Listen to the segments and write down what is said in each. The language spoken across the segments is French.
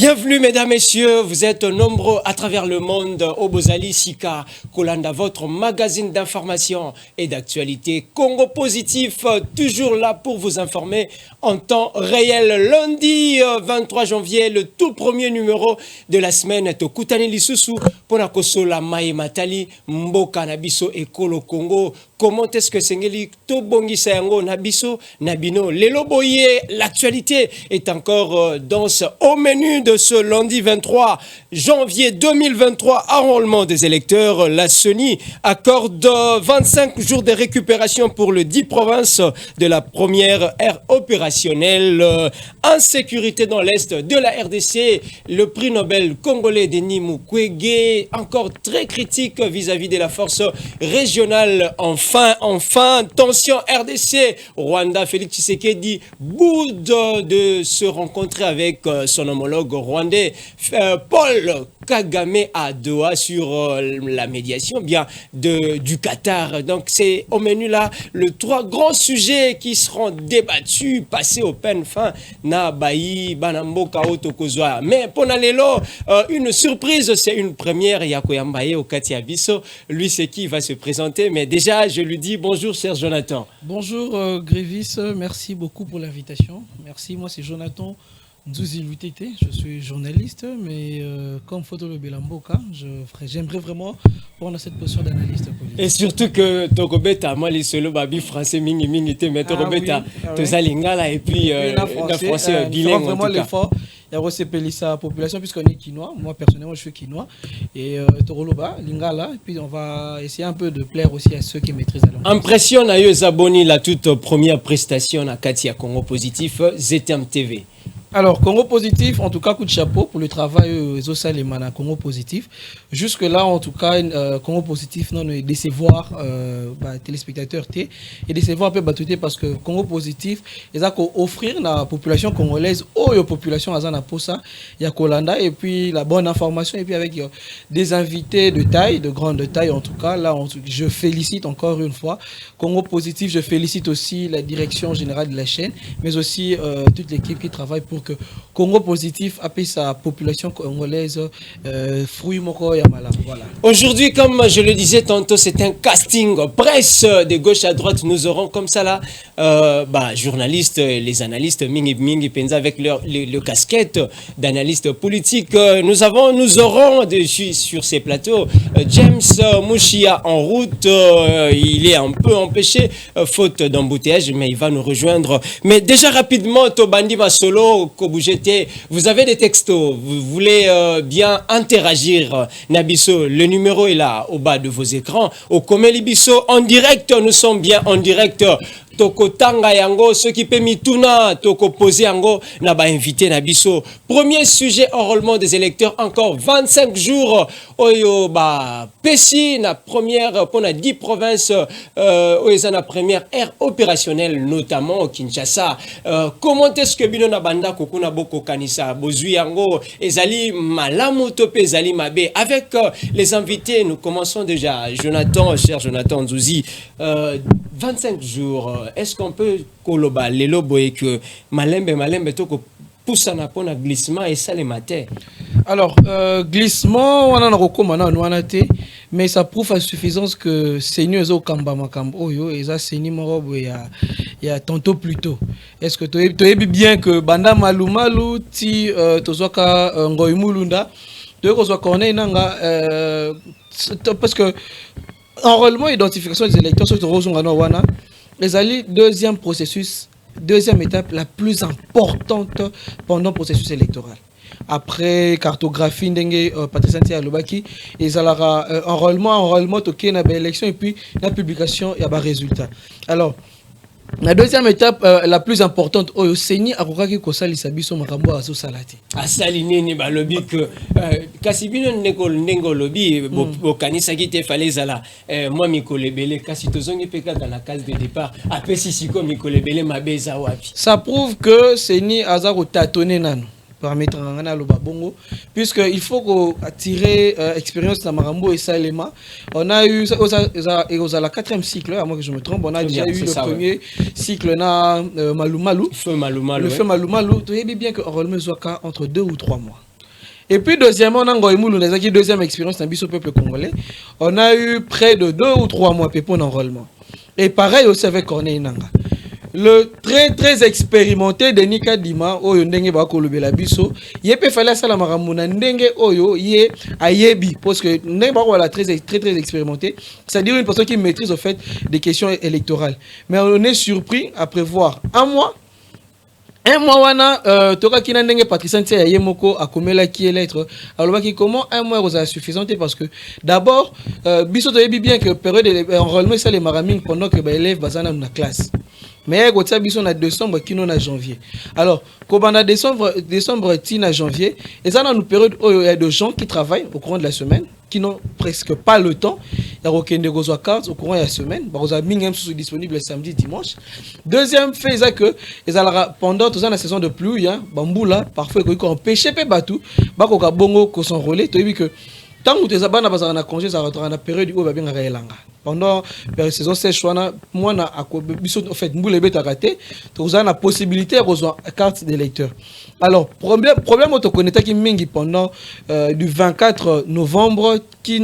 Bienvenue mesdames, messieurs, vous êtes nombreux à travers le monde au Bozali Sika, Kolanda, votre magazine d'information et d'actualité Congo Positif, toujours là pour vous informer en temps réel. Lundi 23 janvier, le tout premier numéro de la semaine, Tokutani Lisusu, Ponakosola Mae Matali, Mboka Nabiso et Kolo Congo. Comment est-ce que Sengeli Tobongisa Yango Nabiso Nabino Lelo Boye, l'actualité est encore dense au menu de ce lundi 23 janvier 2023, enrôlement des électeurs. La CENI accorde 25 jours de récupération pour le 10 provinces de la première ère opérationnelle. Insécurité dans l'Est de la RDC, le prix Nobel congolais Denis Mukwege, encore très critique vis-à-vis de la force régionale. Enfin, tension RDC, Rwanda, Félix Tshisekedi boude de se rencontrer avec son homologue rwandais Paul Kagame à Doha sur la médiation bien du Qatar. Donc c'est au menu là les trois grands sujets qui seront débattus, passés au peine fin na bayi banamboka otokozwa. Mais pour Nalelo, une surprise, c'est une première. Yakoyambaye au Katia Bisso, lui c'est qui va se présenter. Mais déjà je lui dis bonjour cher Jonathan. Bonjour Grévis, merci beaucoup pour l'invitation. Merci, moi c'est Jonathan Nzuzi Lutete, je suis journaliste, mais comme Photo Belamboka, j'aimerais vraiment prendre cette position d'analyste politique. Et surtout que Togobeta, moi les solo babi français mingi te mais Togobeta, Tozalingala et puis le français bilingue. Vraiment l'effort. Il y a aussi la population puisqu'on est quinois. Moi personnellement je suis quinois et Toroloba, Lingala. Et puis on va essayer un peu de plaire aussi à ceux qui maîtrisent la langue. Impression à eux abonnés la toute première prestation à Katia Congo Positif, ZTM TV. Alors, Congo Positif, en tout cas, coup de chapeau pour le travail Zosalemana Congo Positif. Jusque-là, en tout cas, Congo Positif, non, décevoir téléspectateurs et décevoir un peu battuté parce que Congo Positif, ils ont offrir à la population congolaise, aux populations à Posa, il y a Kolanda, et puis la bonne information, et puis avec des invités de taille, de grande taille, en tout cas. Là, je félicite encore une fois Congo Positif, je félicite aussi la direction générale de la chaîne, mais aussi toute l'équipe qui travaille pour que Congo Positif appelle sa population congolaise fruit moko ya malamu. Voilà. Aujourd'hui, comme je le disais tantôt, c'est un casting presse de gauche à droite. Nous aurons comme ça là, journalistes, les analystes mingi penza avec le casquette d'analystes politiques. Nous aurons sur ces plateaux James Mouchia en route. Il est un peu empêché faute d'embouteillage, mais il va nous rejoindre. Mais déjà rapidement, Tobandi Masolo. Vous avez des textos, vous voulez bien interagir, Nabiso, le numéro est là au bas de vos écrans. Au Komeli Bisso, en direct, nous sommes bien en direct. Toko tanga yango, ceux qui peut mituna, toko poser yango, n'a pas invité Nabiso. Premier sujet, enrôlement des électeurs, encore 25 jours. Oyo, Pessi, la première, pour la 10 provinces, la première ère opérationnelle, notamment au Kinshasa. Comment est-ce que Bino Nabanda, Kokuna Boko Kanisa, Bozui yango, Ezali Malamu Tope, Ezali Mabe. Avec les invités, nous commençons déjà. Jonathan, cher Jonathan Nzouzi, 25 jours. Est-ce qu'on peut koloba les lobos et que malembe toko pousse na pona glissement et ça les matin. Alors glissement on en a recommandé on a été mais ça prouve à suffisance que Seigneur zo kamba makambo oyo et ça Seigneur morobo il y a tantôt plus tôt. Est-ce que tu es bien que banda malumalu ti tozoka ngoimulunda de ko zo connaît nanga parce que enrôlement identification des électeurs sur Rozongano wana les alliés deuxième étape la plus importante pendant le processus électoral. Après cartographie ndenge Patrice Ntia Lobaki et aura enrôlement toké na élection et puis la publication il y a résultat. Alors la deuxième étape la plus importante au Seigneur akokaki kosali sabiso makambo aso salati. Asali nini balobi que kasibino ndeko lobi bokanisa ki te fallait zala moi mikolebele kasi tozongi peka dans la case de départ apesi siko mikolebele mabeza wapi. Ça prouve que Seigneur azako tâtonner nano. Permettre puisqu'il faut attirer expérience dans Marambo et Salema. On a eu la quatrième cycle, à moins que je me trompe, on a déjà eu le premier cycle na Malumalu. Feu Malumalu. Le feu Malumalu, tu sais bien que Orolme Zoaka entre 2 ou 3 mois. Et puis deuxièmement, on a eu deuxième expérience dans le peuple congolais. On a eu près de 2 ou 3 mois pour l'enrôlement. Et pareil aussi avec Corneille Nanga. Le très expérimenté de Nika Dima, oyo ndenge ba ko lobela biso, yé fallait ça la maramuna ndenge oyo yé ayebi parce que ndenge ba ko très expérimenté, c'est-à-dire une personne qui maîtrise au fait des questions électorales. Mais on est surpris à prévoir un mois wana toka kina ndenge Patricia Ntia Yemoko a komela qui est lettre. Alors qui comment un mois est suffisant parce que d'abord biso to yebi bien que période d'enrôlement ça les maramines pendant que ba élèves bazana na classe. Mais quand ça biso na décembre qui non na janvier. Alors kobanda décembre tina janvier et ça dans une période où il y a des gens qui travaillent au courant de la semaine qui n'ont presque pas le temps. Il y a aucun négociation carte au courant de la semaine. Ils ont même disponible le samedi, dimanche. Deuxième fait, c'est que pendant toute la saison de pluie, bamboula, parfois ils ont empêché les bateaux, ils ont s'enrôler. Tu vois que tant que tu as un congé, ça rentre dans la période où tu as un pendant la saison sèche, moi, en fait, tu as la possibilité de recevoir une carte d'électeur. Alors, problème autoconnecté qui mingi pendant du 24 novembre, qui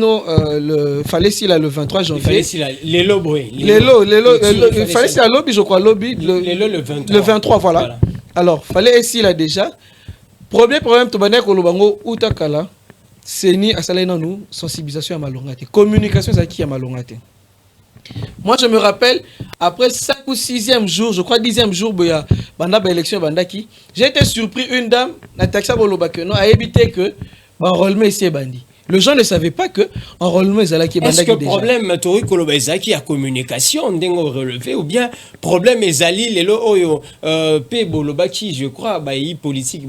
fallait si le 23 janvier. Il fallait si les lobby. Il fallait si la lobby, je crois, lobby. Le 23, voilà. Alors, fallait ici là déjà. Premier problème, tu vas kolobango utakala. C'est ni à nous sensibilisation à malongate. Communication, c'est qui à malongate. Moi, je me rappelle, après 5 ou 6e jour, je crois 10e jour, élection, j'ai été surpris, une dame, a évité que l'enrôlement ici est bandit. Les gens ne savaient pas que enrôlement est là qui est bandit. Est-ce que le problème, Tori Kolobezaki, a communication, dengo relevé, ou bien problème est ali, les loyo, Pebo Lobaki, je crois, politique,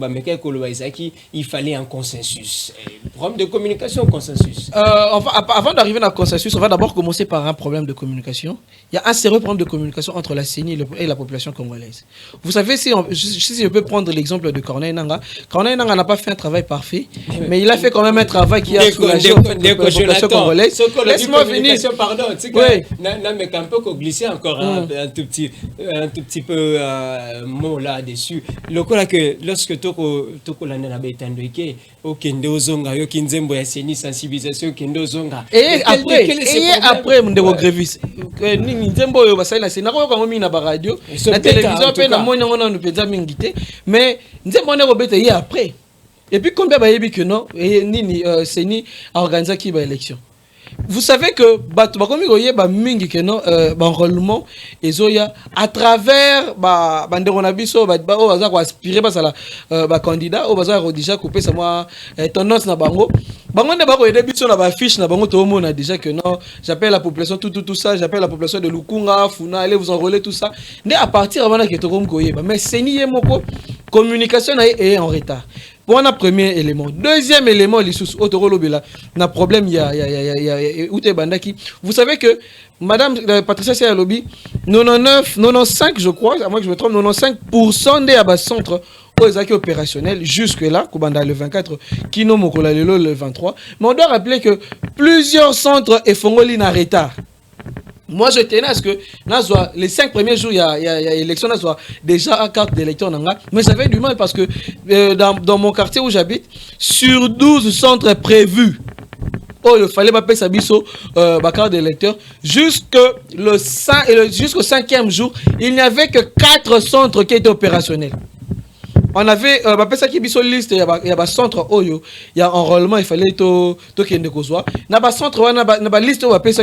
il fallait un consensus. Problème de communication, consensus. Avant d'arriver à un consensus, on va d'abord commencer par un problème de communication. Il y a un sérieux problème de communication entre la CENI et la population congolaise. Vous savez, si je peux prendre l'exemple de Corneille Nanga, Corneille Nanga n'a pas fait un travail parfait, mais il a fait quand même un travail qui a soulagé la population congolaise. Laisse-moi finir. Pardon, tu sais que un peu glisser encore un tout petit peu mot là-dessus. Lorsque Toko Landa n'a pas été indiqué, Kendo Zonga, Kinzembo ya Seni sensibilisation, Kendo Zonga. Et après, Mndego Grévis, Nzembo yo basali na Sena ko ngomi na ba radio, na télévision pe na mona ngona nous peza mingité, mais Nzembo ne robete y après. Et puis combien ba yebi que non, nini Seni a organisé qui ba élection. Vous savez que bakomi goye ba mingi que non enrôlement ezoya à travers bandero na biso o baza ko aspirer ba sala ba candidat o baza ko déjà couper ça moi tendance na bango ne ba ko aider biso na ba fiche na bango to mona déjà que non j'appelle la population tout ça, j'appelle la population de Lukunga Funa, allez vous enrôler tout ça mais à partir avant que to goye mais Seni moko communication est en retard. Pour un premier élément. Deuxième élément, na problème, il y a Oute Bandaki. Vous savez que Madame Patricia Sialobi, 95, je crois, à moins que je me trompe, 95% des centres opérationnels jusque-là, le 24, Kino Mokola le 23. Mais on doit rappeler que plusieurs centres et Fongoli en retard. Moi, je tenais à ce que les 5 premiers jours, il y a élection, déjà à carte d'électeur. Mais j'avais du mal parce que dans mon quartier où j'habite, sur 12 centres prévus, il fallait pas payer sa biso carte d'électeur. Jusqu'au 5e jour, il n'y avait que 4 centres qui étaient opérationnels. On avait ça qui biso liste il y a centre oyo il y a enrôlement il fallait to kende kozwa na ba centre wana na liste on ça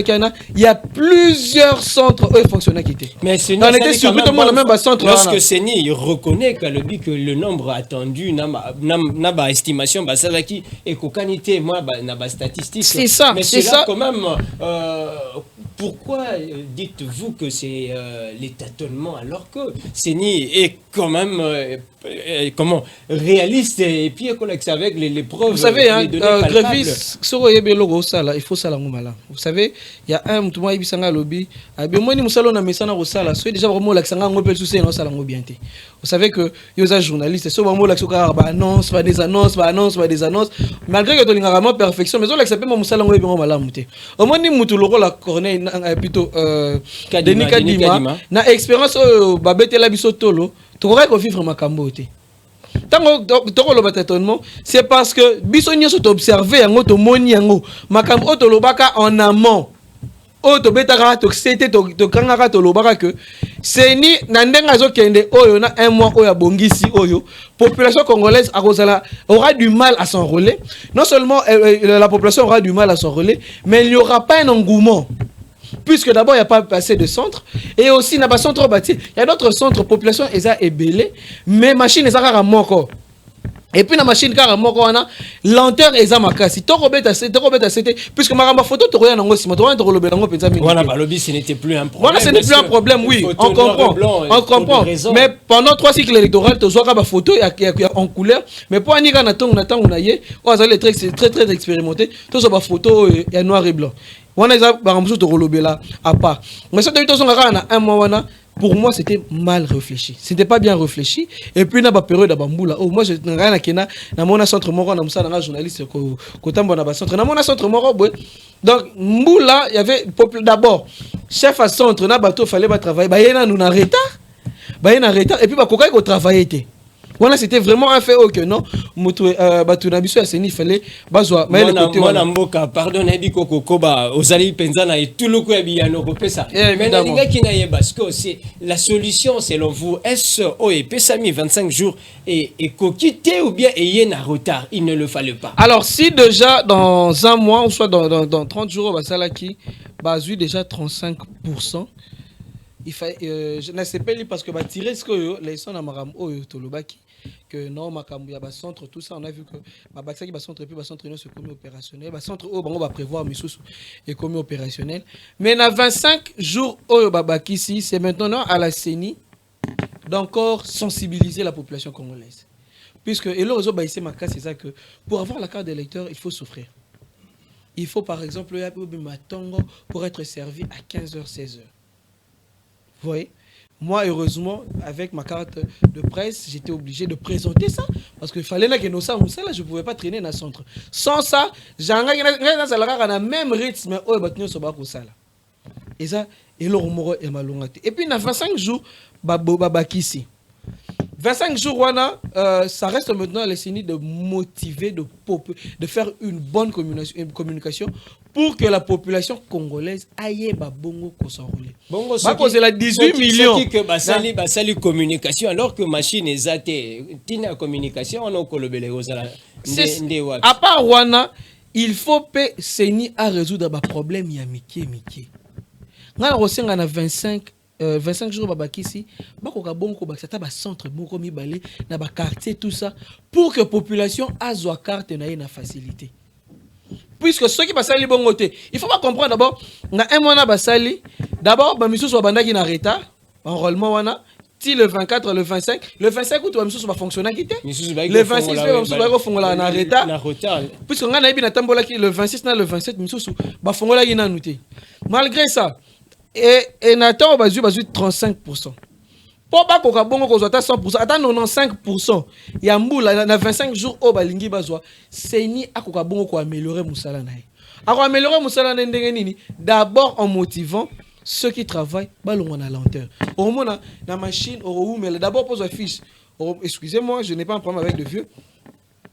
il y a plusieurs centres eux fonctionnaient qui étaient mais on était sur tout le monde même ba centre lorsque Seni reconnaît que le nombre attendu na ba estimation ba ça qui est cocanité moi na ba statistique c'est ça mais c'est ça quand même pourquoi dites-vous que c'est les tâtonnements alors que Seni est quand même réaliste et puis avec les preuves. Vous savez, Grévis, il faut ça la moumala. Vous savez, il y a un tout le monde lobby. Moi, nous sommes là, mais ça n'a pas ça. Déjà vraiment l'accent on peut le soucier, non ça la bien. Vous savez que il y a des journalistes, c'est vraiment l'accent annonce, des annonces. Malgré que tu as vraiment perfection, mais on l'accepte mon musala ngwe bien mal monter. Au moins ni mutu loko la Corneille plutôt Denis Kadima na expérience babete la biso tolo. Tu aurais qu'on vivre ma cambote. Tango tokoloba tâtonnement, c'est parce que biso nyonso to observer yango to moni yango makambo o to lobaka en amont. O to betaka to sete to kangaka to lobaka que seni na ndenga zo kende oyo na un mois oyo bongisi oyo population congolaise aura du mal à s'enrôler. Non seulement la population aura du mal à s'enrôler, mais il n'y aura pas un engouement. Puisque d'abord, il n'y a pas assez de centres. Et aussi, il n'y a pas de centre bâti. Il y a d'autres centres, population est belée, mais machine est à moko. Et puis, la machine car moko, on a lenteur et zamakasi. Puisque ma photo, tu regardes en ce n'était plus un problème. Voilà, ce n'est plus un problème, oui. On comprend. Mais pendant 3 cycles électoraux, tu vois ma photo en couleur. Mais pour Anika Natong, on a très expérimenté. Tu vois ma photo est noir et blanc. On a à part. Mais ça, un mois, pour moi, c'était mal réfléchi. C'était pas bien réfléchi. Et puis, il y a une période de Bamboula. Oh, moi, je suis un centre moro, un journaliste, centre. Dans mon centre moro, donc, Mboula, il y avait d'abord, chef à centre, il fallait travailler. Il y a un retard. Et puis, il faut travailler. Voilà, c'était vraiment un fait que non. Il fallait pardon, c'est la solution selon vous. Est-ce 25 jours et quitter ou bien il y a un retard, il ne le fallait pas. Alors si déjà dans un mois ou soit dans 30 jours, ça là qui déjà 35%. Il fait je ne sais pas parce que tirer ce que les sons amaram tolobaki que non makambu ya ba centre tout ça on a vu que ba baksa qui ba centre puis ba centre non se commis opérationnel ba centre on va prévoir misusu et commis opérationnel mais na 25 jours au babaki ici c'est maintenant à la CENI d'encore sensibiliser la population congolaise puisque et le réseau ba ici maka c'est ça que pour avoir la carte d'électeur il faut souffrir. Il faut par exemple pour être servi à 15h 16h. Vous voyez, moi, heureusement, avec ma carte de presse, j'étais obligé de présenter ça. Parce qu'il fallait que nous ça, je ne pouvais pas traîner dans le centre. Sans ça, j'ai un même rythme. Et ça, et le rumeur est malongate. Et puis, dans 25 jours, ici. 25 jours, ça reste maintenant à l'essai de motiver, de faire une bonne communication pour que la population congolaise aille bongo s'enrôler. Bongo, c'est la 18 millions. C'est la communication alors que machine est la communication, on a à part Wana, il faut que Seni à résoudre les problèmes il y a Mickey. Nga na 25 jours babaki ici bakoka bonko bakata ba centre bonko mibale na ba quartier tout ça pour que population azwa carte na facilité. Puisque ceux qui basali bongote, il faut pas comprendre d'abord na un mois na basali d'abord ba misusu bandaki na retard enrôlement wana ti le 24 le 25 août ba misusu ba fonctionner quitté le 26 ba misusu ba fongola na retard puisque nga na yebi na tambola ki le 26 na le 27 misusu ba fongola ki na nuté malgré ça et Nathan va jouer 35%. Pour pas qu'on bongo qu'on soit à 100%, attends 95%. Il y a Mboula na 25 jours au balingi bazwa. C'est ni à qu'on bongo qu'on améliorer musala nae. Alors améliorer musala ndengenini d'abord en motivant ceux qui travaillent balon à lenteur. Au moins la machine au mais d'abord pose la fiche. Excusez-moi, je n'ai pas un problème avec le vieux.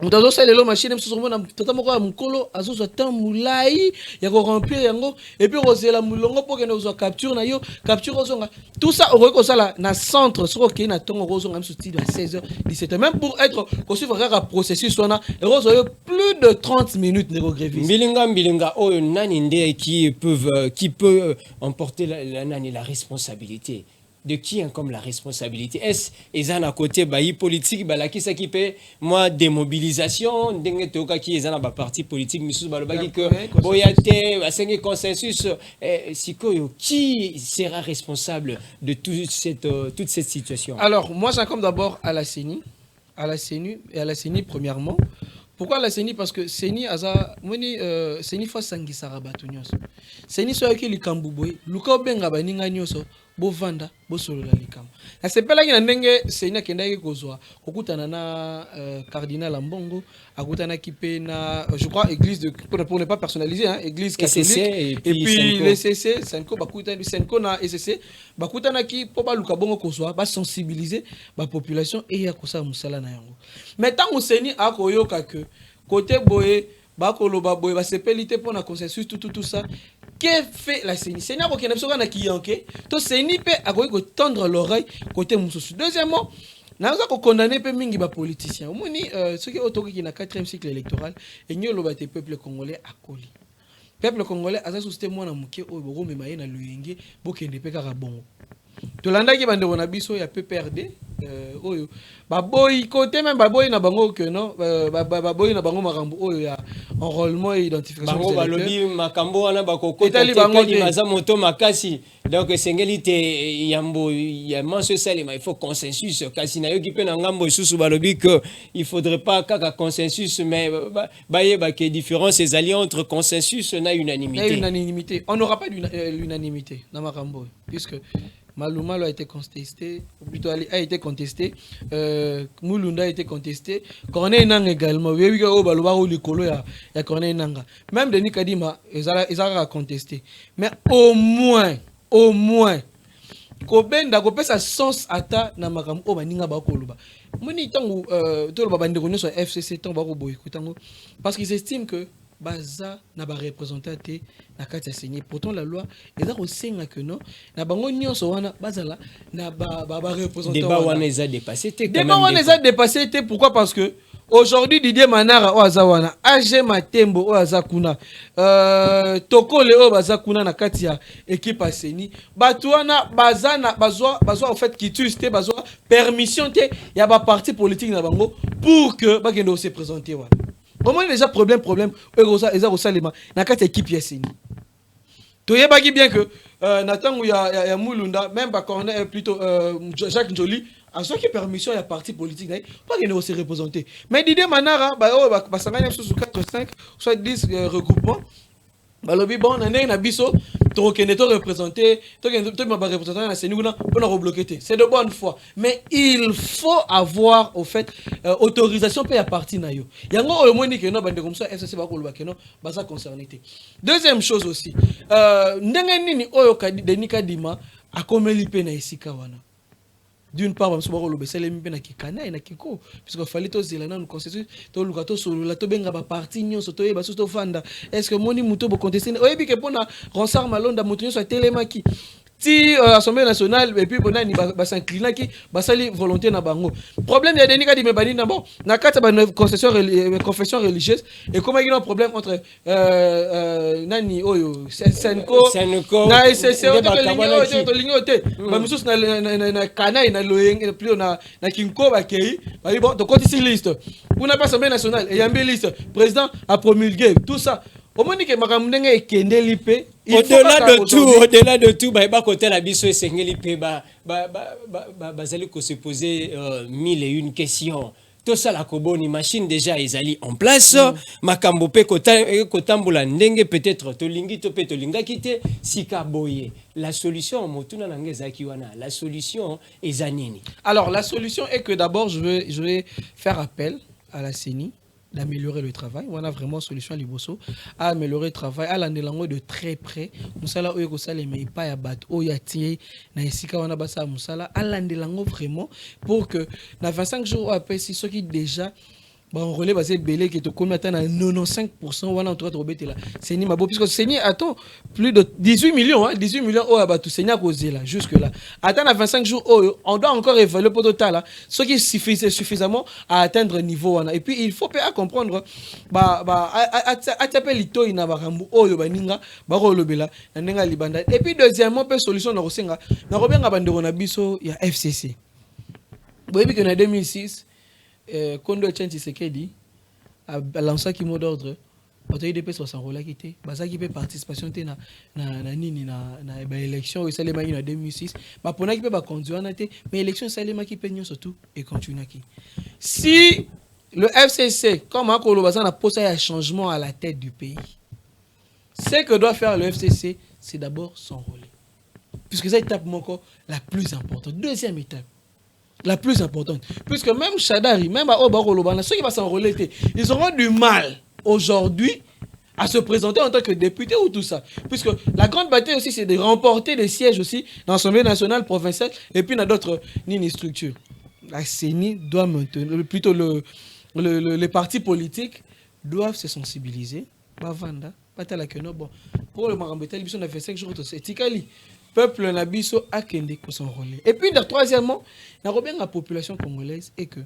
Dans le machine totalement mukolo azozo tamulai ya ko remplir yango et puis rosela mulongo pour que nous capture na yo capture ozonga tout ça au sala na centre sur qui na tongo ozonga même style à 16h 17h même pour être qu'on suivre un processus on a plus de 30 minutes négo grévistes bilinga oh nani ndé qui peut emporter la responsabilité. De qui comme la responsabilité? Est-ce qu'ils ont à côté bailli politique qui s'équipe moi démobilisation qui est un parti politique que boyate à consensus qui sera responsable de toute cette situation? Alors moi j'en comme d'abord à la CENI et à la CENI premièrement. Pourquoi la CENI? Parce que CENI aza moni CENI fa sangi sarabatu nyoso. CENI so yaki likambuboy luka benga baninga nyoso bovanda bosolola likambo na sepelaki na ndenge seigneur akendaki kozwa kokutana na cardinal Ambongo akutanaki mpe na je crois église de pour ne pas personnaliser hein, église catholique et puis les CC Senko bakutana Senko na SCC bakutanaki po baluka bongo kozwa ba sensibiliser ba population et ya kosala musala na yango mais tant seigneur akoyoka que côté boye bakoloba boye ba sepelité pour na consensus tout ça. Que fait la CENI? Seigneur, qui n'a pas qui yanké. To CENI peut avoir tendre l'oreille côté Moussou. Deuxièmement, nous avons condamné peu mingi ba politiciens. Au moins ceux qui autour qui na 4e cycle électoral et nous le baté peuple congolais à Koli. Peuple congolais a suscité moi na muké o boro me maye na luyenge bokende pe kaka bongo. Tolanda ki bande na biso ya PPRD oyo baboy côté même baboy na bango que non baboy na bango makambo oyo ya enrôlement et identification bango balobi makambo wana bakoko etali bango ni maza moto makasi donc sengeli te yambo ya manso salima il faut consensus kasi na yoki pe na ngambo susu balobi que il faudrait pas kaka consensus mais baye ba que différence ces alliances entre consensus na unanimité on n'aura pas l'unanimité na makambo puisque Malumalo a été contesté, ou plutôt a été contesté, Mulunda a été contesté, Corneille Nang également, oui, au Baloba ou Likolo, il y a Corneille Nanga. Même Denis Kadima, ils ont contesté. Mais au moins, Kobenda, Kopé sa sens ata na makam o baninga bakoloba. Moni tango to ba bande reunion sur FCC tango bako boy tango parce qu'ils estiment que baza na ba représentaté na kati ya signé pourtant la loi eza ko senga que non na bango nyonso wana bazala na ba représentant débat wana eza dépassé té débat wana eza dépassé té pourquoi parce que aujourd'hui Didier Manara o azawana AG Matembo o azakuna Tokole o bazakuna na kati ya équipe aseni batuana bazana bazwa en fait qui tuste bazwa permission té ya ba parti politique na bango pour que bakendo se présenter wana. Comment déjà problème ils ont salima na kati équipe yasini. Toye bagi bien que Nathan ou ya Mulunda même pas corner plutôt Jacques Njoli a ceux qui permission ya parti politique pas qu'il ne se représenter. Mais Didier Manara ba sangana sous 4 5 soit 10 regroupements balobi bon na biso to kende to représenter to ma représenter na seniguna pour na rebloquer. C'est de bonne foi mais il faut avoir au fait autorisation pour ya parti na yo yango o moni que no bande comme ça FCC ba ko loba que no ba ça concerné. Deuxième chose aussi ndenge nini oyo Denis Kadima akomeli pe na esika wana. D'une part, parce que le bessel est bien qui cana et na kiko puisque fallait tous les nous constituer to lukato solo la to benga ba parti nyo soto e ba soto fanda est-ce que moni muto bo contester o ebi ke pona Ronsard Malonda muto nyo so telemaki ti Assemblée nationale et puis bona ni ba s'incliner ki ba sali volonté na bango problème ya Denis Kadima bani na bon na kata ba confession religieuse et comment il y a un problème entre nani oyo Senko na SCC to lingote ba musus na kana na loyeng plus na kinko ba kei ba bon to côté liste pour na pas Assemblée nationale et yambi liste président a promulgué tout ça. Au-delà de tout, bah côté la biso et sengelipe bazali ko se poser 1001 questions. Tout ça la koboni machine déjà ezali en place. Makambo pe kotambola ndenge peut-être to lingi to pe to linga kite sika boye. La solution motuna nangeza kiwana. La solution ezanini. Alors la solution est que d'abord je vais faire appel à la CENI d'améliorer le travail. On a vraiment solution à Liboso à améliorer le travail, à l'annelango de très près. Musala oyo ko sale mais pas ya bat oya tie na esika wana basa musala à l'annelango vraiment pour que na 25 jours après si ceux qui déjà on relève assez belé qui est comme atteint à 95% ou en tout cas là c'est ni mabo puisque c'est ni attend plus de 18 millions hein 18 millions au abatou c'est ni à causer là jusque là attend à 25 jours on doit encore évaluer pour total là ce qui suffit suffisamment à atteindre niveau et puis il faut pas comprendre à taper lito ina barambu oyo baninga bakolobela na nenga libanda et puis deuxièmement pe solution na rosenga na robenga bandeko na biso ya FCC boyebi que en 2006 Kondo Etienne Tshisekedi a lancé un mot d'ordre. UDPS va s'enrôler quitté. Baza qui peut participation na élection et ça les en 2006. Bah pour qui peut conduire en été mais élection ça les qui peignent surtout et continue qui. Si le FCC comme un Kolobazan a posé un changement à la tête du pays, ce que doit faire le FCC, c'est d'abord s'enrôler. puisque c'est l'étape la plus importante. Deuxième étape, la plus importante, puisque même Chadari, même à Obarolobana, ceux qui vont s'enrôler, ils auront du mal aujourd'hui à se présenter en tant que député ou tout ça. Puisque la grande bataille aussi, c'est de remporter des sièges aussi dans l'Assemblée nationale, provinciale, et puis dans d'autres structures. La CENI doit maintenir, plutôt les partis politiques doivent se sensibiliser. Bavanda, bon, pour le Marambétal, on a fait 5 jours, c'est Tikali. Peuple Nabiso a kende pour s'enrôler. Et puis, troisièmement, la population congolaise est que,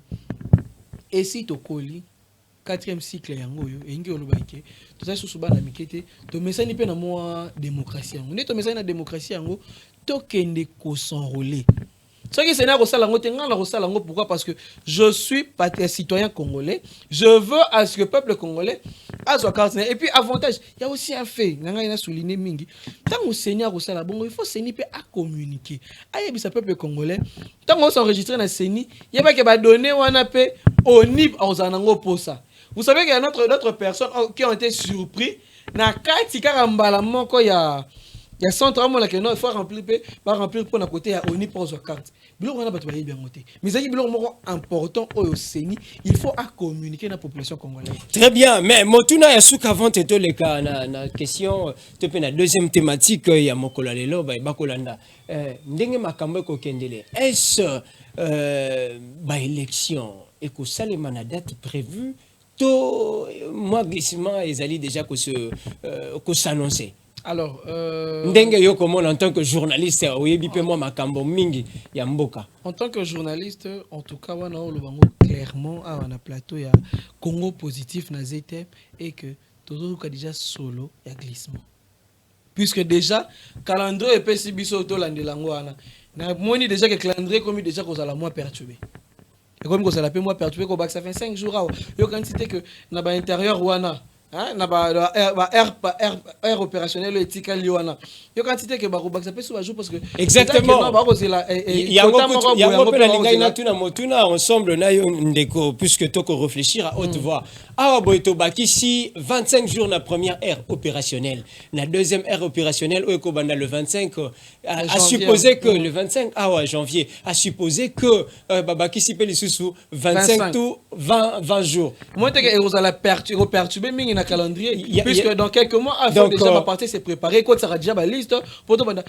et si tu colis, 4e cycle yango yo engi olobaike to ça sous bana mikete to mesani pe na moi démocratie yango to mesani na démocratie yango to kende ko s'enrôler ce qui c'est na ko sala ngo tenga na ko sala ngo pourquoi parce que je suis citoyen congolais je veux à ce que le peuple congolais a son carte et puis avantage il y a aussi un fait nanga ina souligner mingi tant au seigneur ko sala bon il faut seni pe à communiquer ayebi sa peuple congolais tant on s'enregistrer na seni il y a pas que ba donner wana pe onip ozanango posa. Vous savez qu'il y a d'autres personnes qui ont été surpris. Na kati karambala moko ya centre amola que non il faut remplir pour na côté ya oni pour sa carte. Biloko na bato ba bien ngoté. Mais ça biloko moko important au seni, il faut à communiquer na population congolaise. Très bien, mais motuna ya suka avant te le cas na question te pe na deuxième thématique ya mokola lelo ba bakolanda. Ndenge makambo ko kendele. Est-ce ba élection et que ça les date prévue tout moi glissement ils allaient déjà que s'annoncer. Alors ndenge yo comment en tant que journaliste oyebi pe moi makambo mingi ya mboka. En tant que journaliste en tout cas wana o lobango clairement à wana plateau ya Congo positif na ZTM et que toujours déjà solo ya glissement. Puisque déjà calendrier et pesi biso to landelango wana. Na moni déjà que calendrier comme déjà cause à la moi perturbé. Et comme ça l'appelle moi perturbé que ça fait 5 jours yo quantité que na ba intérieur wana hein na ba air opérationnel éthique liwana yo quantité que ba ça peut sous jour parce que exactement il y a beaucoup de linga na tuna motuna ensemble na yo ndeko puisque to ko réfléchir à haute voix ah boito baki si 25 jours na première aire opérationnelle na deuxième aire opérationnelle au ko banda le 25 à supposer que le 25 janvier à supposer que babaki si pe sous 25 tout 20 jours moi te que vous allez perturber mingi na calendrier puisque dans quelques mois avant déjà ma partie c'est préparé quand ça sera déjà ma liste pour tout année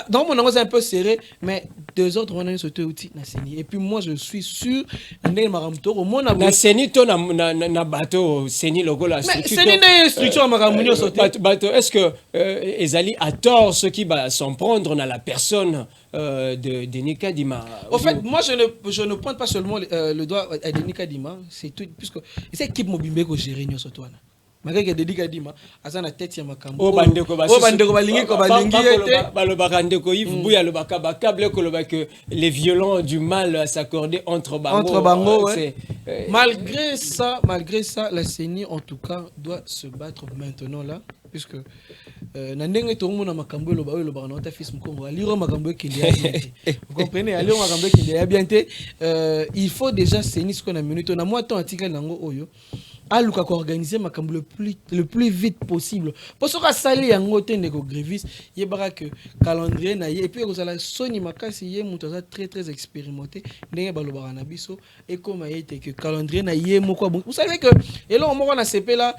dans mon c'est un peu serré mais 2 autres on a sauté outil na seni et puis moi je suis sûr ndenge maramto au mon na seni to na bateau seni logo la structure seni na structure maramunyo sauté bateau est-ce que ezali à tort ceux qui va s'en prendre dans la personne de Denis Kadima. En fait, moi je ne pointe pas seulement le doigt à Denis Kadima, c'est tout puisque c'est équipe Mobimbe ko gérer nyo sotwana. Malgré que Denis Kadima asa na tête ya makambo. O bandeko balingi ko balingi ete balobaka ndeko Yves Bouya lobaka ba câble ko lobaka les violents du mal à s'accorder entre bango. Ouais. Malgré ça, la CENI en tout cas doit se battre maintenant là puisque na ndenge to mona makambo loba oyo loba na ta fils mkongo aliro makambo ki ndia vous comprenez aliro makambo ki ndia bien te il faut déjà CENI ce qu'on a minute na moi ton article nango oyo aluka ko organiser makambo le plus vite possible parce que sali yango te ndeko grévis yebaka que calendrier na et puis kozala soni makasi ye muto za très expérimenté ndenge baloba na biso et comme ayete que calendrier na ye moko vous savez que elo moko na CP là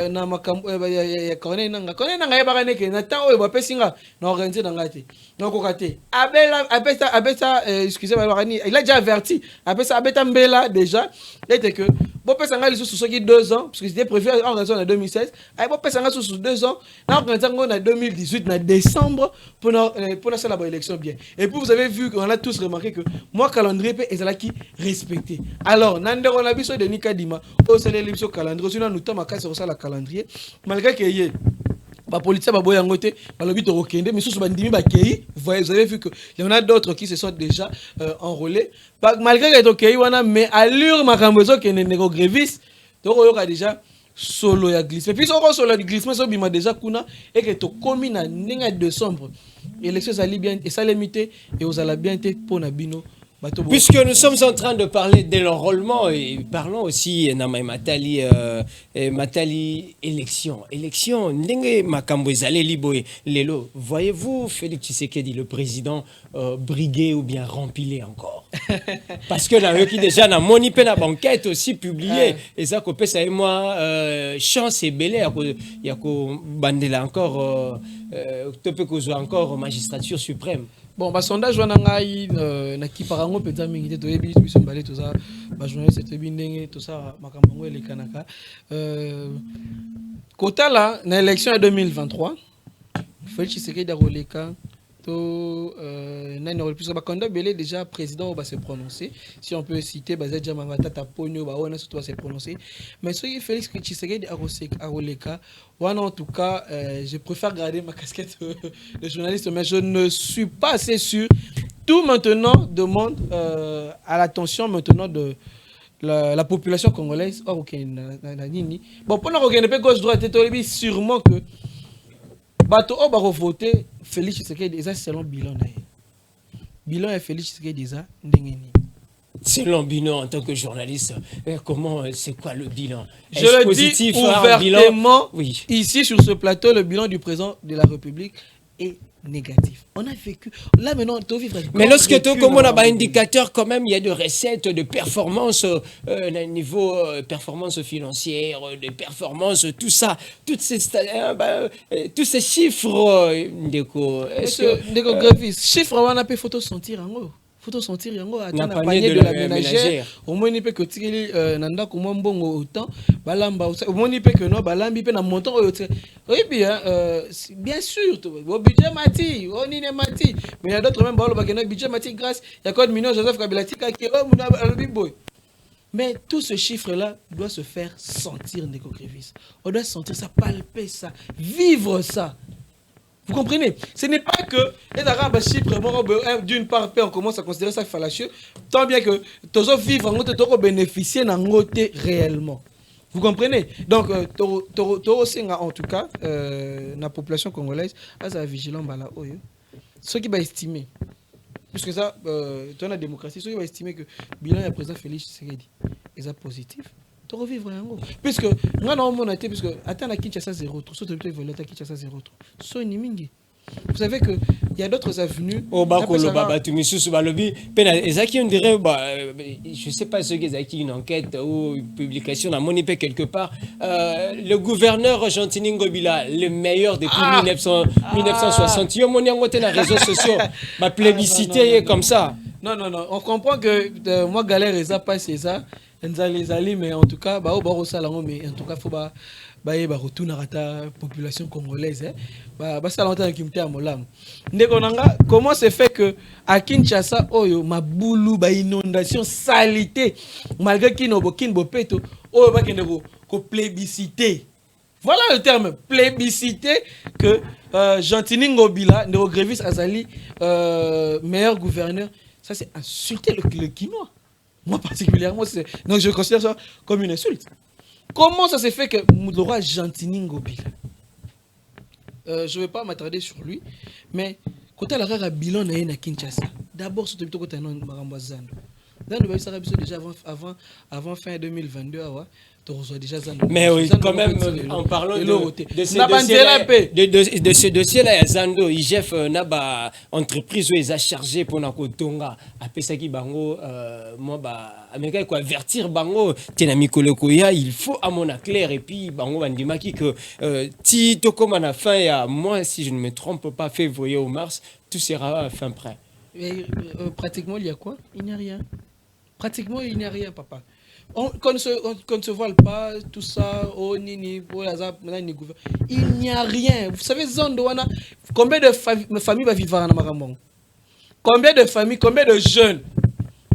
na makambo ya kone nanga yebaka neke na temps oyo ba pesinga na organiser na ngate na kokate abeta excusez-moi il a déjà averti abeta mbela déjà était que bon pesanga sous ce qui 2 ans parce que c'était prévu en raison en 2016 ay bon pesanga sous 2 ans na en 2018 na décembre pour la élection bien et puis vous avez vu qu'on a tous remarqué que moi calendrier pe ezala qui respecté alors nandero na biso de Nikadima au c'est l'élection calendrier sinon nous tama ka sur ça la calendrier malgré que y ba politique ba boya ngote ba lobi to okende mais sous bandimi ba kei vous avez vu que il y en a d'autres qui se sont déjà enrôlés malgré que to kei wana mais allure makambo zo kende nego grévis to yoka déjà solo ya glissement puis solo ya glissement so bima déjà kuna et que to komi na ndenge décembre élection ça li bien et ça limité et aux ala bien te pour na bino Puisque nous sommes en train de parler de l'enrôlement et parlons aussi Matali élection. Élection, ndenge makambo ezale liboye lelo. Voyez-vous Félix Tshisekedi le président briguer ou bien rempiler encore? Parce que là qui déjà na moni pe na banquette aussi publié et ça ko pesa et moi chance et belé ya ko bandela encore topé ko encore magistrature suprême. Bon, bah sondage wana ngai na ki parango peza mingi te toyebi biso mbale to ça ba journaliste te bindenge to ça makambo ngo elekanaka kota la na élection de 2023 Félix Tshisekedi roleka to nani role puisque ba candidat belé déjà président va se prononcer si on peut citer Bazedja Mamatata Ponyo ba on surtout va se prononcer mais ce qui Félix Tshisekedi a roleka wana en tout cas je préfère garder ma casquette de journaliste mais je ne suis pas assez sûr. Tout maintenant demande à l'attention maintenant de la population congolaise. Oh, ok, bon, pour nous regarder gauche droite, sûrement que bato o ba voter Félix Tshisekedi déjà selon bilan na bilan et Félix Tshisekedi déjà ndengeni. Selon bilan en tant que journaliste, comment c'est quoi le bilan? Je le positif, dis ouvertement oui. Ici sur ce plateau, le bilan du président de la République est négatif. On a vécu là maintenant tout vivre. Mais lorsque tu comme on a un indicateur quand même, il y a de recettes, de performances niveau performance financière, de performances, tout ça, toutes ces tous ces chiffres est-ce que chiffres on a pu photo sentir en haut. Faut sentir yango atteindre le panier de la ménagère au moins il peut que tikeli nanda ko mbongo autant balamba au moins il peut que non balambi pe na montant oui bien bien sûr au budget mati on est mati mais il y a d'autres même balo ba que budget mati grâce il y a code million Joseph Kabila tika ki boy. Mais tout ce chiffre là doit se faire sentir Ndeko Crévis. On doit sentir ça, palper ça, vivre ça. Vous comprenez? Ce n'est pas que les Arabes chiffres d'une part on commence à considérer ça fallacieux, tant bien que tous vivre en autre bénéficier d'un côté réellement. Vous comprenez? Donc en tout cas la population congolaise a vigilant bala oyo. Ceux qui va estimer puisque ça dans la démocratie ceux qui va estimer que bilan du président Félix Tshisekedi est positif. Revivre puisque moi non mon été puisque attends à Kinshasa 0 tout surtout voler à Kinshasa 0 so ni mingi. Vous savez que il y a d'autres avenues au bakolo baba tu misusu balobi pena ezaki on dirait je sais pas ce que ezaki une enquête ou une publication à Monipe quelque part le gouverneur Argentine Ngobila le meilleur depuis 1960 yo moni ngote na réseaux sociaux ma plébiscité comme ça non on comprend que moi galère ça pas c'est ça mais en tout cas mais en tout cas faut retourner à la population congolaise comment c'est fait que à Kinshasa oyo mabulu inondation salité malgré bopeto oyo ko plébiscité. Voilà le terme plébiscité que Gentini Ngobila Ndeko Crévis Azali meilleur gouverneur, ça c'est insulter le Quinois. Moi particulièrement, donc je considère ça comme une insulte. Comment ça s'est fait que le roi Gentini Ngobila, je ne vais pas m'attarder sur lui, mais quand il a un bilan à Kinshasa, d'abord surtout quand il a un Zando. Zando déjà avant fin 2022, déjà Zando. Mais oui, quand même, en parlant de ce dossier-là, Zando, IGF n'a entreprise où ils ont chargé pour Nakotonga. Après ça, moi, Américain, quoi, avertir Bango, il faut à mon clair, et puis Bango Bandimaki que si tout comme à la fin, moi, si je ne me trompe pas, février ou mars, tout sera à fin prêt. Pratiquement, il y a quoi? Il n'y a rien. Pratiquement, il n'y a rien, papa. Qu'on ne se voile pas, tout ça, il n'y a rien. Vous savez, Zondoana, combien de familles va vivre en Maramon? Combien de familles, combien de jeunes?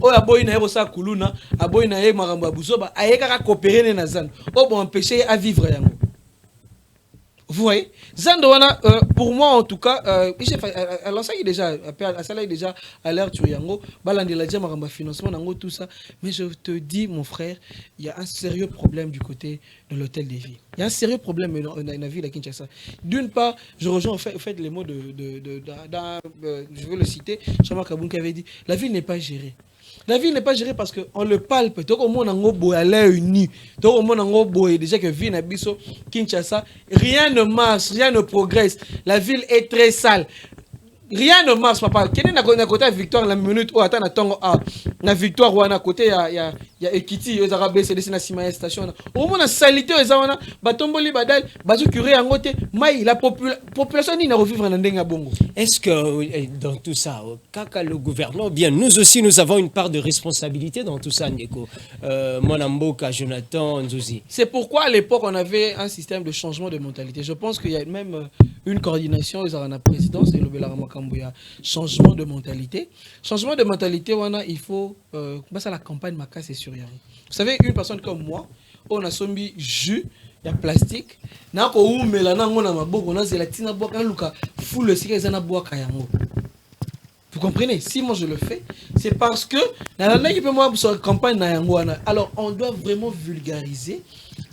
Oh, aboy na erosa kuluna, aboy na marambo abuzoba, ayeka coopérer na Zando. Oh, bon, empêcher à vivre yango. Vous voyez, Zandowana, pour moi en tout cas, alors ça y est déjà, déjà à l'heure tu yango, balandela déjà maramba financement nango tout ça, mais je te dis mon frère, il y a un sérieux problème du côté de l'hôtel des villes. Il y a un sérieux problème dans la ville à Kinshasa. D'une part, je rejoins au fait les mots je veux le citer, Chama Kabun qui avait dit, la ville n'est pas gérée. La ville n'est pas gérée parce qu'on le palpe. Tout le monde en haut à l'œil nu. Tout le monde en haut déjà que ville Nabiso, Kinshasa, rien ne marche, rien ne progresse. La ville est très sale. Rien ne marche, papa. Quel est à côté de Victoire la minute où attends la Victoire ou à côté il y a Ekiti, ils ont baissé la station. Au moins la salité ils ont batomboli badal, bazu curé en côté, mais la population n'a revivre dans denga bongo. Est-ce que dans tout ça, Kaka le gouvernement, bien nous aussi nous avons une part de responsabilité dans tout ça, Ndeko. Mwanamboka, Jonathan, Nzouzi. C'est pourquoi à l'époque on avait un système de changement de mentalité. Je pense qu'il y a même une coordination aux la présidence et le changement de mentalité. Changement de mentalité, il faut ça la campagne Makas et sur Yari. Vous savez, une personne comme moi, on a sombi jus, il y a plastique, na ko umela na ngona maboko na zelatina boka luka full le sika ezana boka yango. Vous comprenez? Si moi je le fais, c'est parce que dans la campagne alors on doit vraiment vulgariser,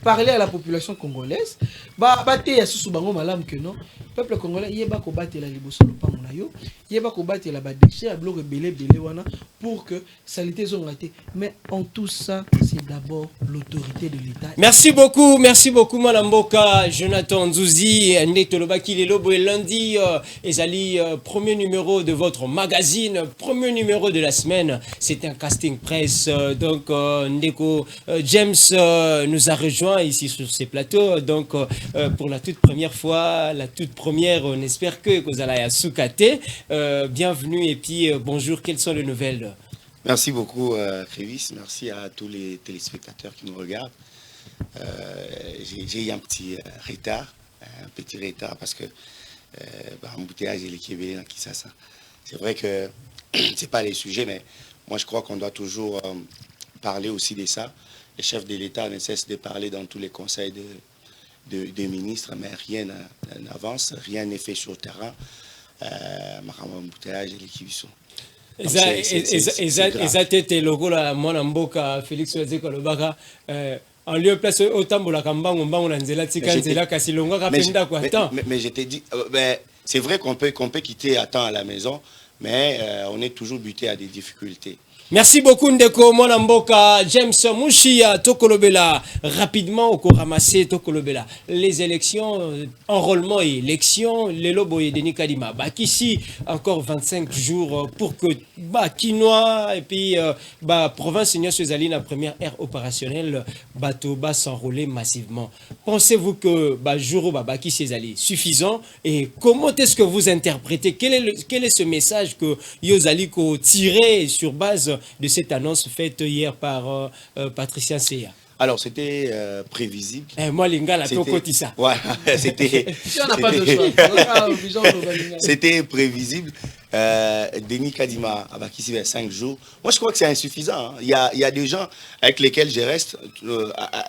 parler à la population congolaise. Que non, peuple congolais, il ko battre la liboso le pango na yo, il ko battre la badéché à bloc belé wana pour que salité sont raté. Mais en tout ça, c'est d'abord l'autorité de l'État. Merci beaucoup Mwanamboka, Jonathan Nzouzi, Ndetolobaki les lobo et lundi ezali premier numéro de votre magazine, premier numéro de la semaine. C'est un casting presse donc Ndeko James nous a rejoint ici sur ces plateaux donc pour la toute première fois, on espère que vous allez à Soukate. Bienvenue et puis bonjour, quelles sont les nouvelles? Merci beaucoup Crévis, merci à tous les téléspectateurs qui nous regardent. J'ai eu un petit retard, parce que embouteillage et l'équipe qui ça. C'est vrai que c'est pas les sujets, mais moi je crois qu'on doit toujours parler aussi de ça. Les chefs de l'État ne cessent de parler dans tous les conseils des ministres, mais rien n'avance, rien n'est fait sur le terrain. Embouteillage et l'équipe Ezatete logo la Mwanamboka Félix Oyazekolobaka en lieu place autant la kambango mbango na nzela tika nzela kasi longa kapenda kwa temps. Mais je t'ai dit c'est vrai qu'on peut quitter à temps à la maison, mais on est toujours buté à des difficultés. Merci beaucoup Ndeko Mwanamboka, James Mushia, Tokolobela. Rapidement, au ramasser Tokolobela. Les élections, enrôlement et élections, les lobos et Denis Kadima. Ici, encore 25 jours pour que Kinois et puis province Seigneur Suzali, la première ère opérationnelle, bateau va s'enrôler massivement. Pensez-vous que jour Baki Sezali suffisant et comment est-ce que vous interprétez quel est ce message que Yozali ko tiré sur base de cette annonce faite hier par Patricia Seya? Alors, c'était prévisible. Moi, Lingala, ça. Ouais, c'était. Si on n'a pas de choix. C'était prévisible. Denis Kadima, qui s'y 5 jours. Moi, je crois que c'est insuffisant. Hein. Il y a des gens avec lesquels je reste,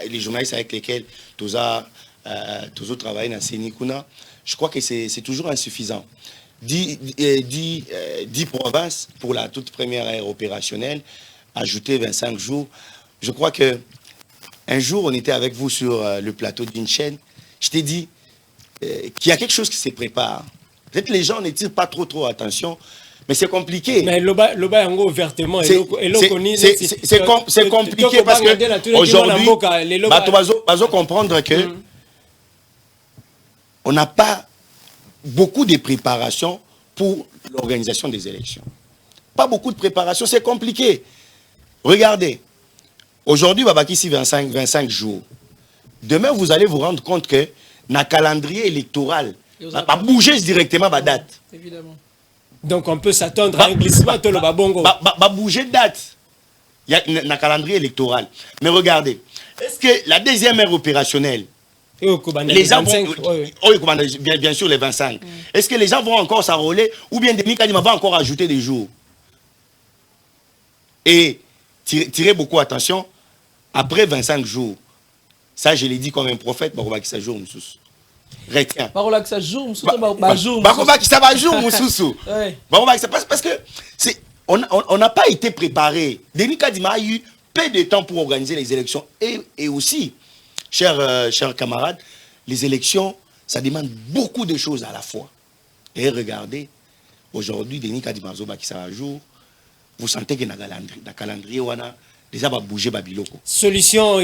les journalistes avec lesquels tous travaillent dans Sénikuna. Je crois que c'est toujours insuffisant. 10 provinces pour la toute première ère opérationnelle, ajouter 25 jours. Je crois que un jour, on était avec vous sur le plateau d'une chaîne. Je t'ai dit qu'il y a quelque chose qui se prépare. Peut-être les gens ne tirent pas trop attention, mais c'est compliqué. Mais l'oba yango ouvertement, c'est compliqué parce que aujourd'hui, on va comprendre que on n'a pas beaucoup de préparation pour l'organisation des élections. Pas beaucoup de préparation, c'est compliqué. Regardez, aujourd'hui, Babaki, ici 25 jours. Demain, vous allez vous rendre compte que dans le calendrier électoral, va bouger directement la date. Évidemment. Donc on peut s'attendre à un glissement de la bongo. Va bouger de date. Il y a un calendrier électoral. Mais regardez, est-ce que la deuxième ère opérationnelle, les gens vont, bien sûr les 25. Est-ce que les gens vont encore s'enrôler ou bien Denis Kadima va encore ajouter des jours? Et tirez beaucoup attention, après 25 jours, ça je l'ai dit comme un prophète, Barobaki jour Moussous. Retiens. Barobaki jour Moussous. Parce que on n'a pas été préparé. Denis Kadima a eu peu de temps pour organiser les élections et aussi. Chers camarades, les élections, ça demande beaucoup de choses à la fois. Et regardez, aujourd'hui, Denis Kadima qui sera un jour, vous sentez que dans le calendrier, on a déjà bougé Babiloko. Solution